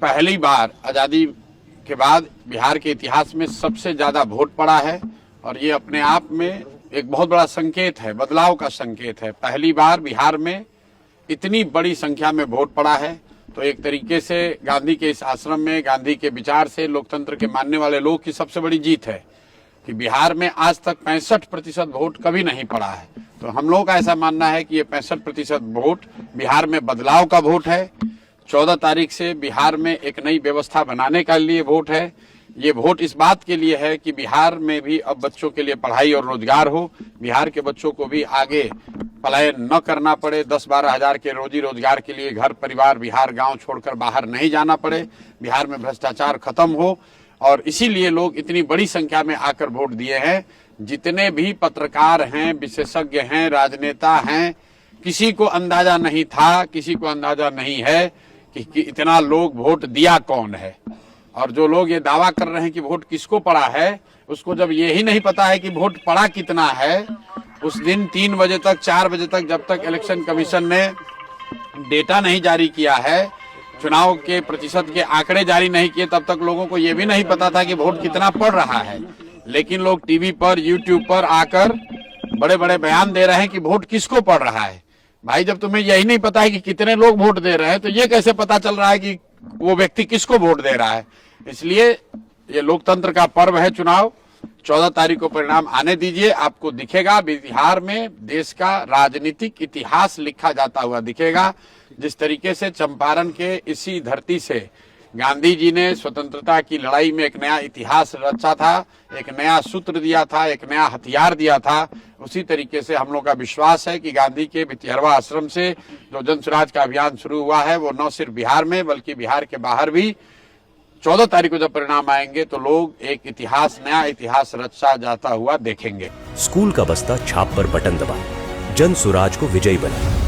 पहली बार आज़ादी के बाद बिहार के इतिहास में सबसे ज़्यादा वोट पड़ा है और ये अपने आप में एक बहुत बड़ा संकेत है, बदलाव का संकेत है। पहली बार बिहार में इतनी बड़ी संख्या में वोट पड़ा है, तो एक तरीके से गांधी के इस आश्रम में गांधी के विचार से लोकतंत्र के मानने वाले लोग की सबसे बड़ी जीत है कि बिहार में आज तक 65% वोट कभी नहीं पड़ा है। तो हम लोगों का ऐसा मानना है कि ये 65% वोट बिहार में बदलाव का वोट है। 14 तारीख से बिहार में एक नई व्यवस्था बनाने के लिए वोट है। ये वोट इस बात के लिए है कि बिहार में भी अब बच्चों के लिए पढ़ाई और रोजगार हो, बिहार के बच्चों को भी आगे पलायन न करना पड़े, 10-12 हजार के रोजी रोजगार के लिए घर परिवार बिहार गांव छोड़कर बाहर नहीं जाना पड़े, बिहार में भ्रष्टाचार खत्म हो। और इसीलिए लोग इतनी बड़ी संख्या में आकर वोट दिए हैं। जितने भी पत्रकार हैं, विशेषज्ञ हैं, राजनेता हैं, किसी को अंदाजा नहीं था, किसी को अंदाजा नहीं है कि इतना लोग वोट दिया कौन है। और जो लोग ये दावा कर रहे हैं कि वोट किसको पड़ा है, उसको जब ये ही नहीं पता है कि वोट पड़ा कितना है, उस दिन 3 बजे तक 4 बजे तक जब तक इलेक्शन कमीशन ने डेटा नहीं जारी किया है, चुनाव के प्रतिशत के आंकड़े जारी नहीं किए, तब तक लोगों को ये भी नहीं पता था कि वोट कितना पड़ रहा है। लेकिन लोग टीवी पर, यूट्यूब पर आकर बड़े बड़े बयान दे रहे हैं कि वोट किसको पड़ रहा है। भाई, जब तुम्हें यही नहीं पता है कि कितने लोग वोट दे रहे हैं, तो ये कैसे पता चल रहा है कि वो व्यक्ति किसको वोट दे रहा है। इसलिए ये लोकतंत्र का पर्व है चुनाव। 14 तारीख को परिणाम आने दीजिए, आपको दिखेगा बिहार में देश का राजनीतिक इतिहास लिखा जाता हुआ दिखेगा। जिस तरीके से चंपारण के इसी धरती से गांधी जी ने स्वतंत्रता की लड़ाई में एक नया इतिहास रचा था, एक नया सूत्र दिया था, एक नया हथियार दिया था, उसी तरीके से हम लोग का विश्वास है कि गांधी के भितिहरवा आश्रम से जो जन स्वराज का अभियान शुरू हुआ है, वो न सिर्फ बिहार में बल्कि बिहार के बाहर भी 14 तारीख को जब परिणाम आएंगे तो लोग एक इतिहास, नया इतिहास रचा जाता हुआ देखेंगे। स्कूल का बस्ता छाप पर बटन दबाएं, जन स्वराज को विजयी बनाएं।